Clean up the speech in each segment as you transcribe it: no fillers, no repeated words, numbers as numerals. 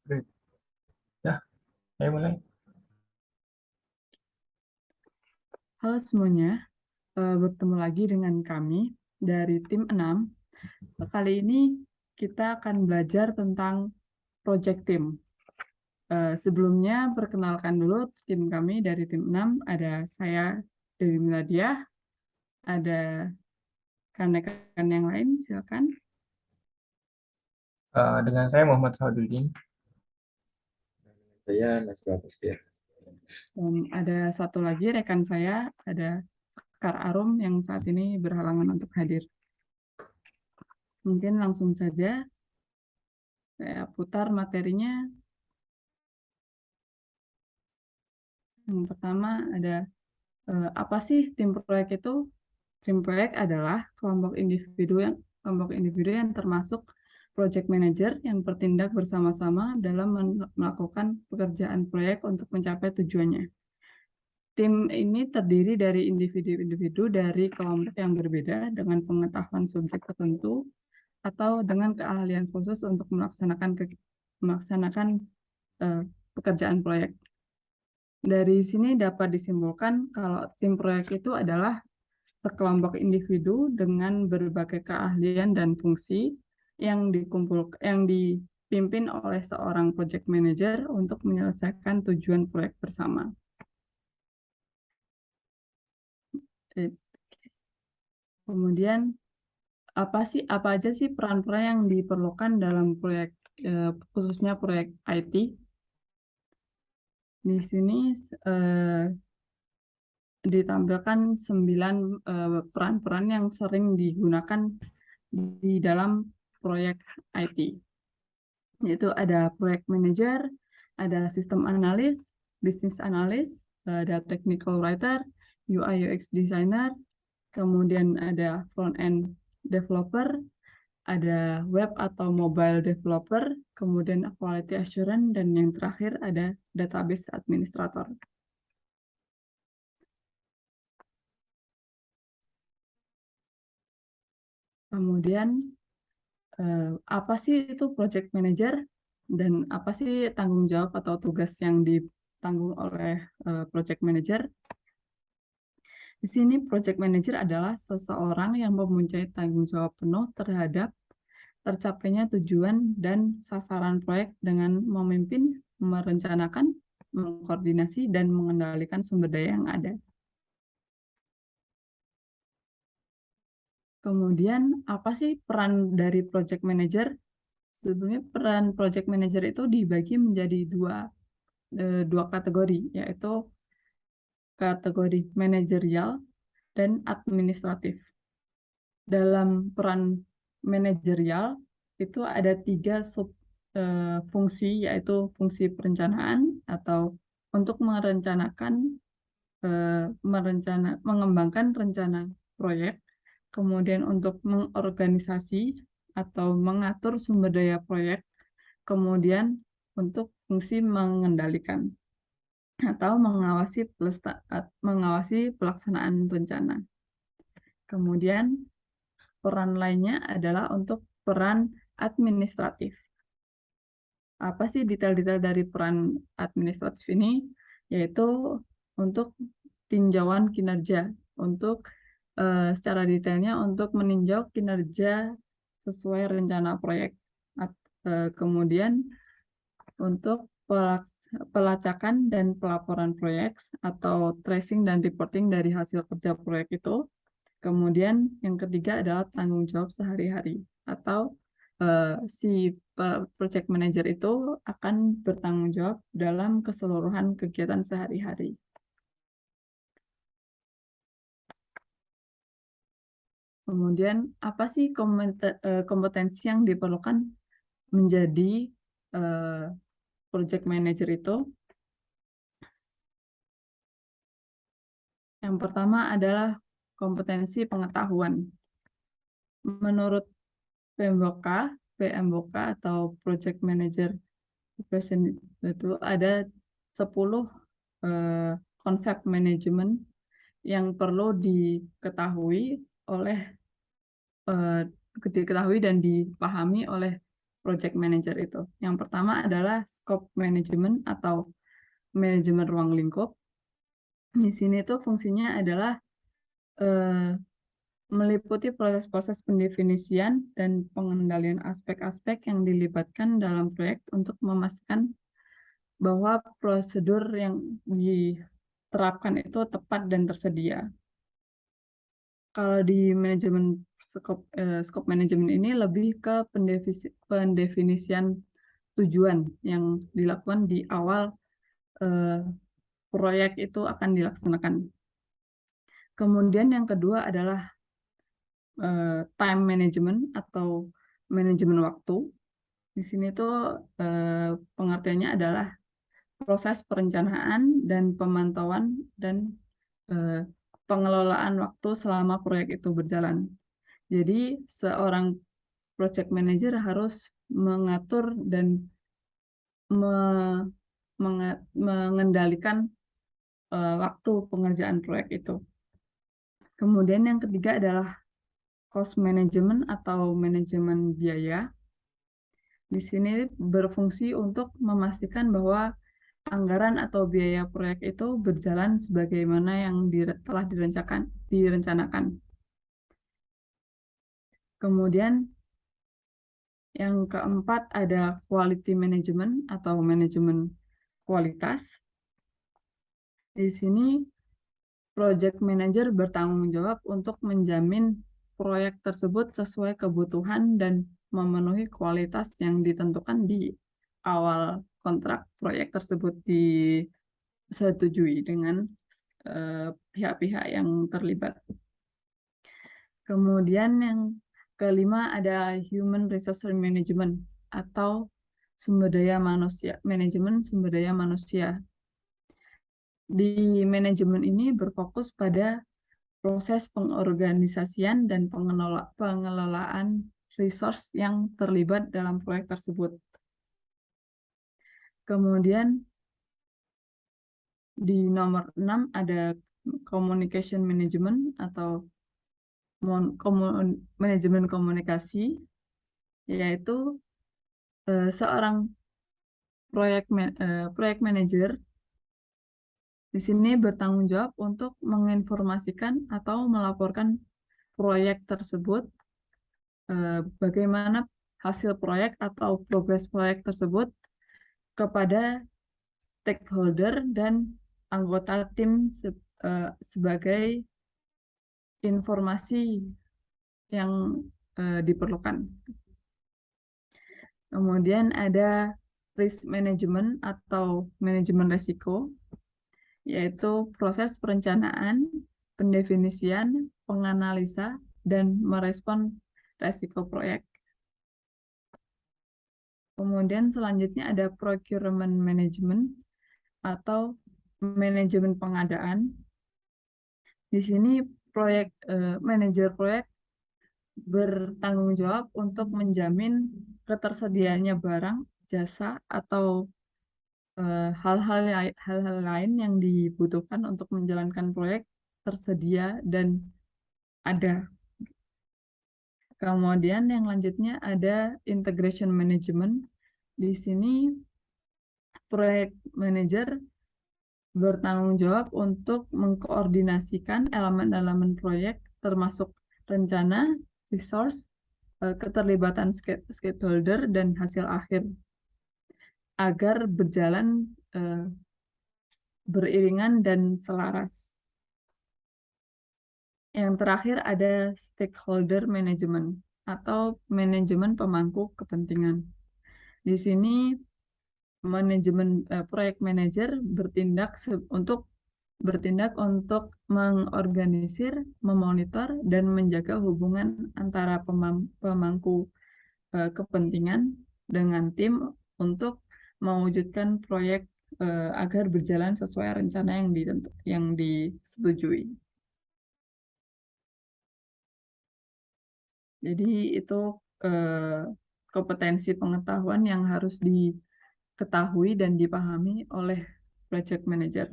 Great. Ya, ayo mulai. Halo semuanya, bertemu lagi dengan kami dari tim 6. Kali ini kita akan belajar tentang project team. Sebelumnya, perkenalkan dulu tim kami dari tim 6. Ada saya, Dewi Miladia, ada rekan-rekan yang lain, silakan. Dengan saya Muhammad Fahdudin. Saya Nasrul Tasbih. Ada satu lagi rekan saya, ada Sekar Arum yang saat ini berhalangan untuk hadir. Mungkin langsung saja saya putar materinya. Yang pertama ada apa sih tim proyek itu? Tim proyek adalah kelompok individu yang termasuk project manager yang bertindak bersama-sama dalam melakukan pekerjaan proyek untuk mencapai tujuannya. Tim ini terdiri dari individu-individu dari kelompok yang berbeda dengan pengetahuan subjek tertentu atau dengan keahlian khusus untuk melaksanakan pekerjaan proyek. Dari sini dapat disimpulkan kalau tim proyek itu adalah sekelompok individu dengan berbagai keahlian dan fungsi yang dipimpin oleh seorang project manager untuk menyelesaikan tujuan proyek bersama. Kemudian apa aja sih peran-peran yang diperlukan dalam proyek, khususnya proyek IT? Di sini ditampilkan 9 peran-peran yang sering digunakan di dalam proyek IT. Yaitu ada proyek manager, ada sistem analis, business analis, ada technical writer, UI UX designer, kemudian ada front end developer, ada web atau mobile developer, kemudian quality assurance, dan yang terakhir ada database administrator. Kemudian apa sih itu project manager dan apa sih tanggung jawab atau tugas yang ditanggung oleh project manager? Di sini project manager adalah seseorang yang mempunyai tanggung jawab penuh terhadap tercapainya tujuan dan sasaran proyek dengan memimpin, merencanakan, mengkoordinasi, dan mengendalikan sumber daya yang ada. Kemudian, apa sih peran dari project manager? Sebelumnya peran project manager itu dibagi menjadi dua kategori, yaitu kategori manajerial dan administratif. Dalam peran manajerial itu ada 3 fungsi, yaitu fungsi perencanaan atau untuk mengembangkan rencana proyek, kemudian untuk mengorganisasi atau mengatur sumber daya proyek, kemudian untuk fungsi mengendalikan atau mengawasi pelaksanaan rencana. Kemudian peran lainnya adalah untuk peran administratif. Apa sih detail-detail dari peran administratif ini? Yaitu untuk tinjauan kinerja, untuk secara detailnya untuk meninjau kinerja sesuai rencana proyek. Kemudian untuk pelacakan dan pelaporan proyek atau tracing dan reporting dari hasil kerja proyek itu. Kemudian yang ketiga adalah tanggung jawab sehari-hari atau si project manager itu akan bertanggung jawab dalam keseluruhan kegiatan sehari-hari. Kemudian apa sih kompetensi yang diperlukan menjadi project manager itu? Yang pertama adalah kompetensi pengetahuan. Menurut PMBOK atau Project Manager itu ada 10 konsep manajemen yang perlu diketahui dan dipahami oleh project manager itu. Yang pertama adalah scope management atau manajemen ruang lingkup. Di sini tuh fungsinya adalah meliputi proses-proses pendefinisian dan pengendalian aspek-aspek yang dilibatkan dalam proyek untuk memastikan bahwa prosedur yang diterapkan itu tepat dan tersedia. Kalau di manajemen scope manajemen ini lebih ke pendefinisian tujuan yang dilakukan di awal proyek itu akan dilaksanakan. Kemudian yang kedua adalah time management atau manajemen waktu. Di sini tuh pengertiannya adalah proses perencanaan dan pemantauan dan pengelolaan waktu selama proyek itu berjalan. Jadi seorang project manager harus mengatur dan mengendalikan waktu pengerjaan proyek itu. Kemudian yang ketiga adalah cost management atau manajemen biaya. Di sini berfungsi untuk memastikan bahwa anggaran atau biaya proyek itu berjalan sebagaimana yang telah direncanakan. Kemudian yang keempat ada quality management atau manajemen kualitas. Di sini project manager bertanggung jawab untuk menjamin proyek tersebut sesuai kebutuhan dan memenuhi kualitas yang ditentukan di awal kontrak proyek tersebut disetujui dengan pihak-pihak yang terlibat. Kemudian yang kelima ada human resource management atau manajemen sumber daya manusia. Di manajemen ini berfokus pada proses pengorganisasian dan pengelolaan resource yang terlibat dalam proyek tersebut. Kemudian di nomor 6 ada communication management atau manajemen komunikasi, yaitu seorang proyek manager di sini bertanggung jawab untuk menginformasikan atau melaporkan proyek tersebut, bagaimana hasil proyek atau progres proyek tersebut kepada stakeholder dan anggota tim sebagai informasi yang diperlukan. Kemudian ada risk management atau manajemen risiko, yaitu proses perencanaan, pendefinisian, penganalisa, dan merespon risiko proyek. Kemudian selanjutnya ada procurement management atau manajemen pengadaan. Di sini manajer proyek bertanggung jawab untuk menjamin ketersediaannya barang, jasa, atau hal-hal lain yang dibutuhkan untuk menjalankan proyek tersedia dan ada. Kemudian yang lanjutnya ada integration management. Di sini proyek manager bertanggung jawab untuk mengkoordinasikan elemen-elemen proyek termasuk rencana, resource, keterlibatan stakeholder, dan hasil akhir agar berjalan beriringan dan selaras. Yang terakhir ada stakeholder management atau manajemen pemangku kepentingan. Di sini proyek manajer bertindak untuk mengorganisir, memonitor, dan menjaga hubungan antara pemangku kepentingan dengan tim untuk mewujudkan proyek agar berjalan sesuai rencana yang disetujui. Jadi itu kompetensi pengetahuan yang harus diketahui dan dipahami oleh project manager.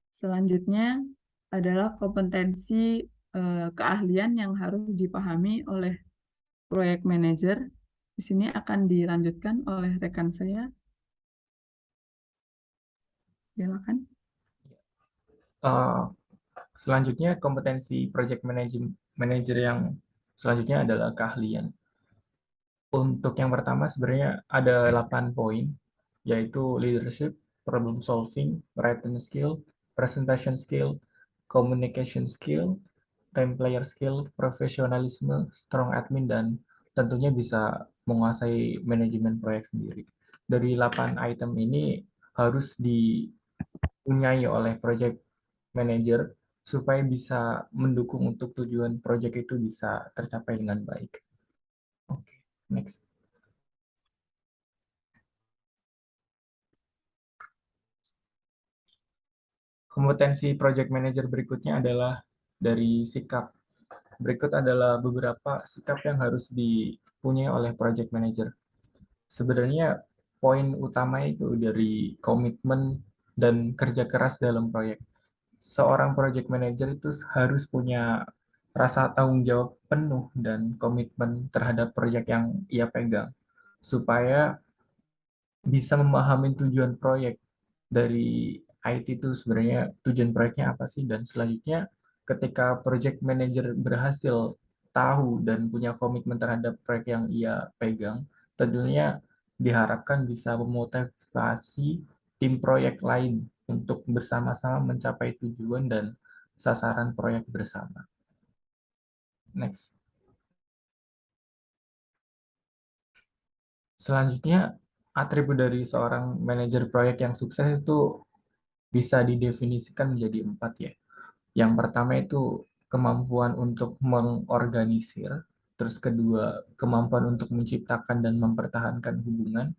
Selanjutnya adalah kompetensi keahlian yang harus dipahami oleh Project Manager. Di sini akan dilanjutkan oleh rekan saya. Silakan. Selanjutnya kompetensi project manager yang selanjutnya adalah keahlian. Untuk yang pertama sebenarnya ada 8 poin, yaitu leadership, problem solving, written skill, presentation skill, communication skill, time player skill, profesionalisme, strong admin, dan tentunya bisa menguasai manajemen proyek sendiri. Dari 8 item ini harus dipunyai oleh project manager supaya bisa mendukung untuk tujuan project itu bisa tercapai dengan baik. Oke, next. Kompetensi project manager berikutnya adalah dari sikap. Berikut adalah beberapa sikap yang harus dipunyai oleh project manager. Sebenarnya poin utama itu dari komitmen dan kerja keras dalam proyek. Seorang project manager itu harus punya rasa tanggung jawab penuh dan komitmen terhadap proyek yang ia pegang, supaya bisa memahami tujuan proyek dari IT itu sebenarnya tujuan proyeknya apa sih, dan selanjutnya ketika project manager berhasil tahu dan punya komitmen terhadap proyek yang ia pegang, tentunya diharapkan bisa memotivasi tim proyek lain untuk bersama-sama mencapai tujuan dan sasaran proyek bersama. Next. Selanjutnya, atribut dari seorang manajer proyek yang sukses itu bisa didefinisikan menjadi 4 ya. Yang pertama itu kemampuan untuk mengorganisir, terus kedua kemampuan untuk menciptakan dan mempertahankan hubungan,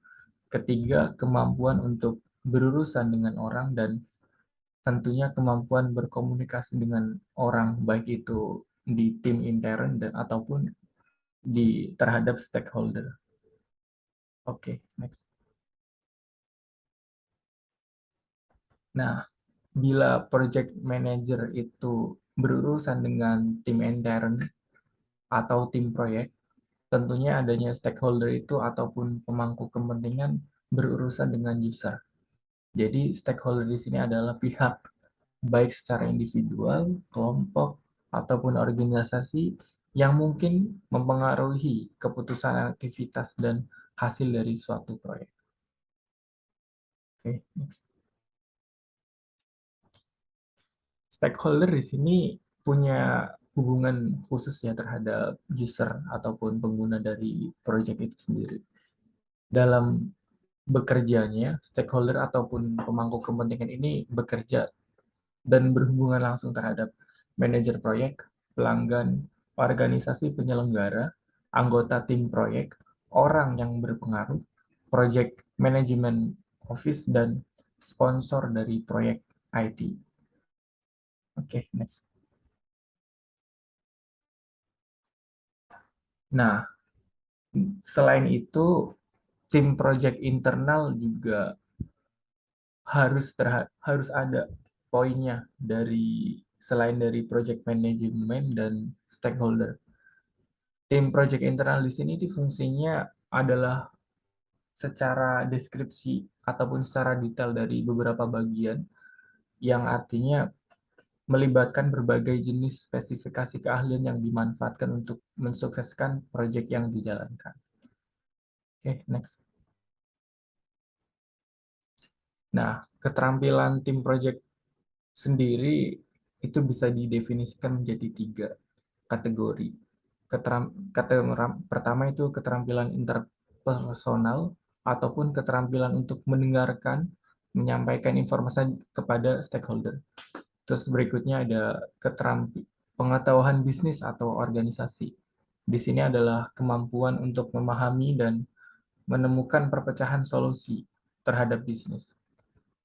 ketiga kemampuan untuk berurusan dengan orang, dan tentunya kemampuan berkomunikasi dengan orang baik itu di tim intern dan ataupun di terhadap stakeholder. Oke, next. Nah, bila project manager itu berurusan dengan tim intern atau tim proyek, tentunya adanya stakeholder itu ataupun pemangku kepentingan berurusan dengan user. Jadi stakeholder di sini adalah pihak baik secara individual, kelompok, ataupun organisasi yang mungkin mempengaruhi keputusan aktivitas dan hasil dari suatu proyek. Oke, next. Stakeholder di sini punya hubungan khusus ya terhadap user ataupun pengguna dari project itu sendiri. Dalam bekerjanya, stakeholder ataupun pemangku kepentingan ini bekerja dan berhubungan langsung terhadap manajer proyek, pelanggan, organisasi penyelenggara, anggota tim proyek, orang yang berpengaruh, project management office, dan sponsor dari proyek IT. Oke, next. Nah, selain itu, tim project internal juga harus ada poinnya dari selain dari project management dan stakeholder. Tim project internal di sini itu fungsinya adalah secara deskripsi ataupun secara detail dari beberapa bagian yang artinya melibatkan berbagai jenis spesifikasi keahlian yang dimanfaatkan untuk mensukseskan proyek yang dijalankan. Oke, next. Nah, keterampilan tim project sendiri itu bisa didefinisikan menjadi 3 kategori. Pertama itu keterampilan interpersonal ataupun keterampilan untuk mendengarkan, menyampaikan informasi kepada stakeholder. Terus berikutnya ada pengetahuan bisnis atau organisasi. Di sini adalah kemampuan untuk memahami dan menemukan perpecahan solusi terhadap bisnis.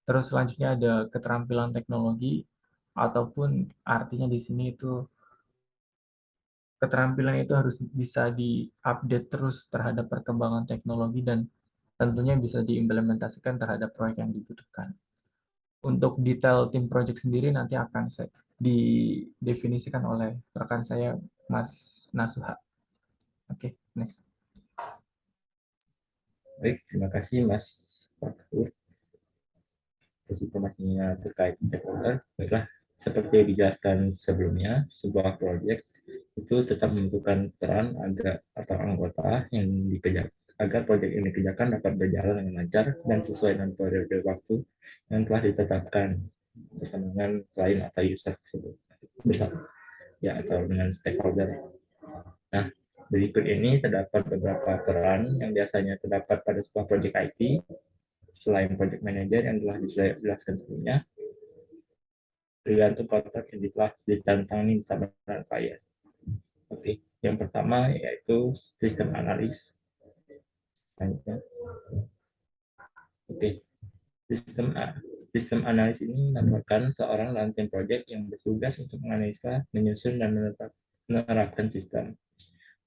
Terus selanjutnya ada keterampilan teknologi ataupun artinya di sini itu keterampilan itu harus bisa diupdate terus terhadap perkembangan teknologi dan tentunya bisa diimplementasikan terhadap proyek yang dibutuhkan. Untuk detail tim project sendiri nanti akan didefinisikan oleh rekan saya, Mas Nasuha. Oke, next. Baik, terima kasih Mas Fatur atas informasinya terkait stakeholder. Baiklah, seperti yang dijelaskan sebelumnya, sebuah proyek itu tetap membutuhkan peran atau anggota yang dikerjakan agar proyek ini dikerjakan dapat berjalan dengan lancar dan sesuai dengan periode waktu yang telah ditetapkan bersama dengan klien atau user tersebut bersama ya atau dengan stakeholder. Nah, berikut ini terdapat beberapa peran yang biasanya terdapat pada sebuah proyek IT selain project manager yang telah dijelaskan sebelumnya, tergantung kontrak yang telah ditantangani bersama dengan klien. Oke, yang pertama yaitu sistem analis. Oke, sistem sistem analis ini merupakan seorang dalam tim project yang bertugas untuk menganalisa, menyusun dan menerapkan sistem.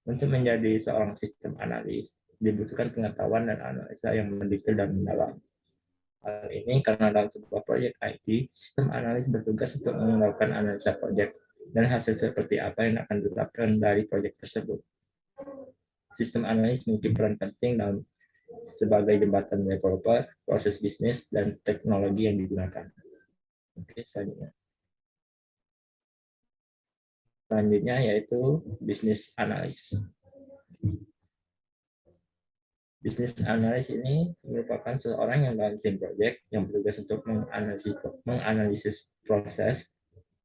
Untuk menjadi seorang sistem analis dibutuhkan pengetahuan dan analisa yang mendetail dan mendalam. Hal ini karena dalam sebuah proyek IT, sistem analis bertugas untuk melakukan analisa proyek dan hasil seperti apa yang akan ditetapkan dari proyek tersebut. Sistem analis memiliki peran penting dalam sebagai jembatan developer, proses bisnis, dan teknologi yang digunakan. Oke, selanjutnya yaitu bisnis analis. Bisnis analis ini merupakan seorang yang dalam tim project yang bertugas untuk menganalisis proses,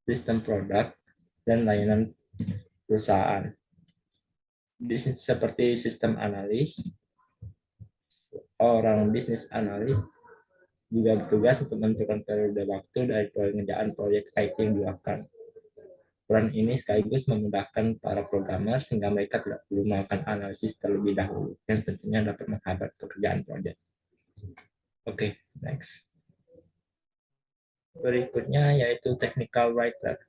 sistem produk, dan layanan perusahaan. Bisnis seperti sistem analis, orang bisnis analis juga bertugas untuk menentukan periode waktu dari pengerjaan proyek IT yang dilakukan. Peran ini sekaligus memudahkan para programmer sehingga mereka tidak perlu melakukan analisis terlebih dahulu yang tentunya dapat menghambat pekerjaan proyek. Oke, next. Berikutnya yaitu technical writer.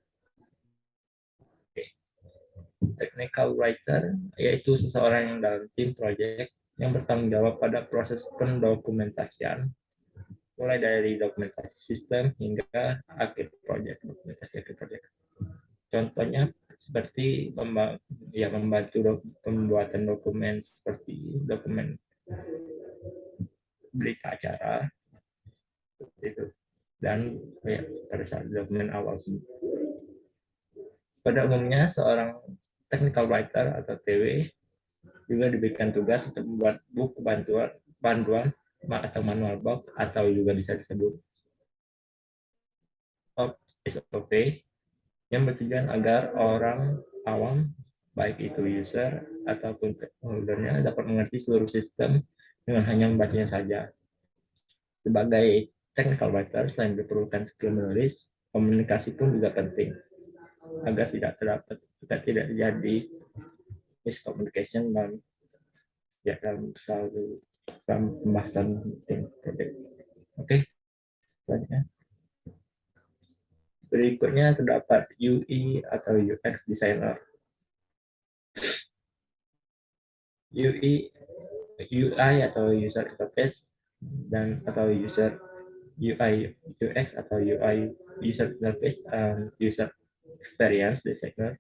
Technical writer yaitu seseorang yang dalam tim project yang bertanggung jawab pada proses pendokumentasian mulai dari dokumentasi sistem hingga akhir project, dokumentasi akhir project. Contohnya seperti membantu pembuatan dokumen seperti dokumen berita acara itu dan pada saat dokumen awal. Pada umumnya seorang technical writer atau TW juga diberikan tugas untuk membuat buku panduan atau manual box atau juga bisa disebut SOP yang bertujuan agar orang awam, baik itu user ataupun stakeholder-nya, dapat mengerti seluruh sistem dengan hanya membacanya saja. Sebagai technical writer, selain diperlukan skill menulis, komunikasi pun juga penting agar tidak terjadi miscommunication dalam pembahasan tim project. Oke, selanjutnya. Berikutnya terdapat UI atau UX designer. UI atau user interface dan atau user UI UX atau UI user interface user experience designer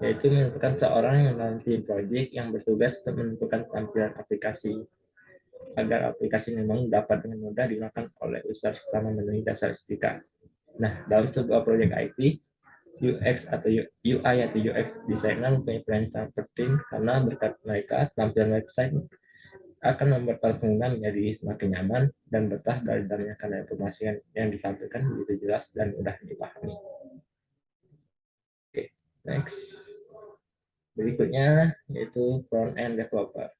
yaitu merupakan seorang yang dalam tim project yang bertugas untuk menentukan tampilan aplikasi agar aplikasi memang dapat dengan mudah digunakan oleh user selama memenuhi dasar etika. Nah, dalam sebuah proyek IT, UX atau UI atau UX designer mempunyai peran sangat penting karena berkat mereka tampilan website akan membuat para pengguna menjadi semakin nyaman dan betah dari dalamnya karena informasi yang ditampilkan begitu jelas dan mudah dipahami. Oke, next. Berikutnya yaitu front-end developer.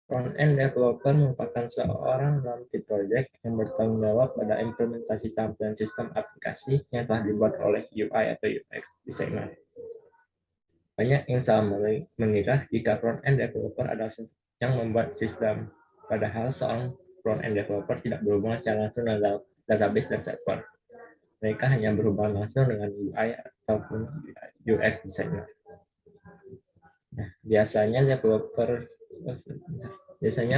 Front-end developer merupakan seorang dalam tim project yang bertanggung jawab pada implementasi tampilan sistem aplikasi yang telah dibuat oleh UI atau UX designer. Banyak yang salah mengira jika front-end developer adalah yang membuat sistem, padahal seorang front-end developer tidak berhubungan secara langsung dengan database dan server. Mereka hanya berhubungan langsung dengan UI ataupun UX designer. Nah, biasanya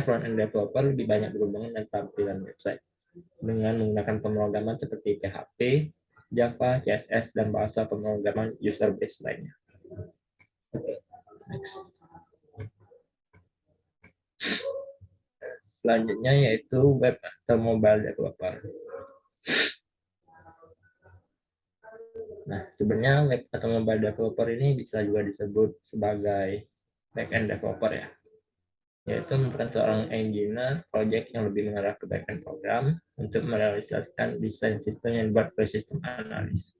front-end developer lebih banyak berhubungan dengan tampilan website dengan menggunakan pemrograman seperti PHP, Java, CSS, dan bahasa pemrograman user base lainnya. next. Selanjutnya yaitu web atau mobile developer. Nah, sebenarnya web atau mobile developer ini bisa juga disebut sebagai back-end developer ya, yaitu merupakan seorang engineer project yang lebih mengarah ke back-end program untuk merealisasikan desain sistem yang dibuat oleh sistem analis.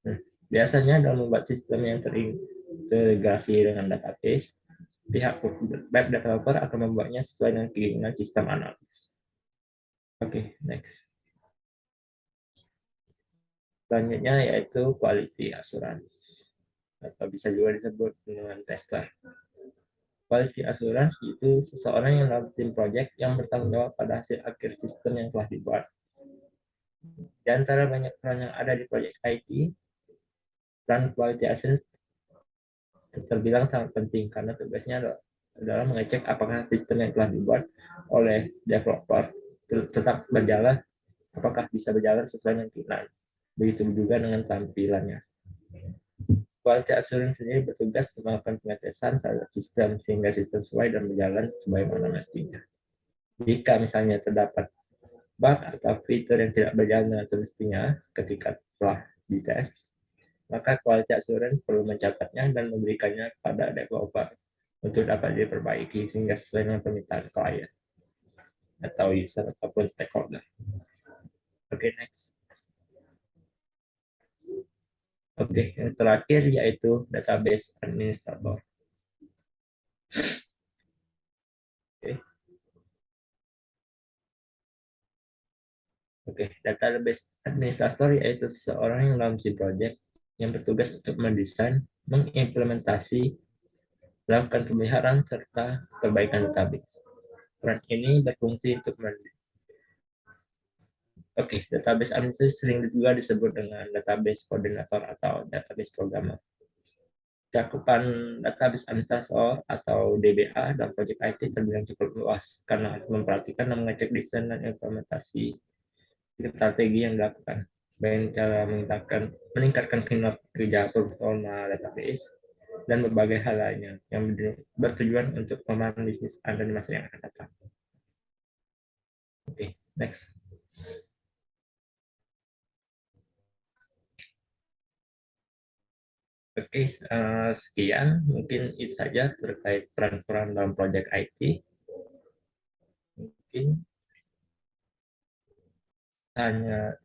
Nah, biasanya dalam membuat sistem yang terintegrasi dengan database, pihak web developer akan membuatnya sesuai dengan keinginan sistem analis. Oke, next. Selanjutnya yaitu quality assurance, atau bisa juga disebut dengan tester. Quality assurance itu seseorang yang dalam tim project yang bertanggung jawab pada hasil akhir sistem yang telah dibuat. Di antara banyak peran yang ada di project IT, peran quality assurance terbilang sangat penting karena tugasnya adalah mengecek apakah sistem yang telah dibuat oleh developer tetap berjalan, apakah bisa berjalan sesuai dengan keinginan. Begitu juga dengan tampilannya. Quality assurance sendiri bertugas untuk melakukan pengetesan terhadap sistem sehingga sistem sesuai dan berjalan sebagaimana mestinya. Jika misalnya terdapat bug atau fitur yang tidak berjalan dengan semestinya ketika telah dites, maka quality assurance perlu mencatatnya dan memberikannya kepada developer untuk dapat diperbaiki sehingga sesuai dengan permintaan klien atau user ataupun stakeholder. Oke, next. Oke, yang terakhir yaitu database administrator. Oke, database administrator yaitu seseorang yang dalam si project yang bertugas untuk mendesain, mengimplementasi, melakukan pemeliharaan serta perbaikan database. Peran ini berfungsi untuk database administrator sering juga disebut dengan database koordinator atau database programmer. Cakupan database administrator atau DBA dalam project IT terbilang cukup luas karena harus memperhatikan dan mengecek desain dan implementasi strategi yang dilakukan, baik cara meningkatkan kinerja performa database dan berbagai hal lainnya yang bertujuan untuk pemahaman bisnis Anda di masa yang akan datang. Oke, next. Oke, sekian mungkin itu saja terkait peran-peran dalam proyek IT. Mungkin hanya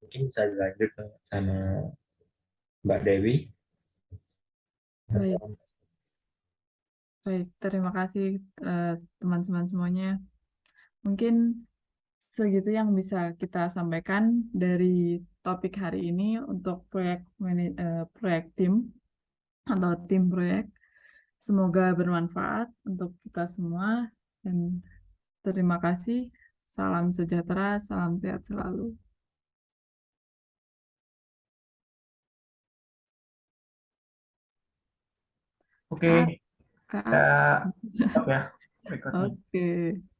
mungkin bisa dilanjut sama Mbak Dewi. Baik, baik. Terima kasih teman-teman semuanya. Mungkin segitu yang bisa kita sampaikan dari topik hari ini untuk proyek tim atau tim proyek. Semoga bermanfaat untuk kita semua dan terima kasih. Salam sejahtera, salam sehat selalu. Oke, Kak, kita stop ya recordnya. oke.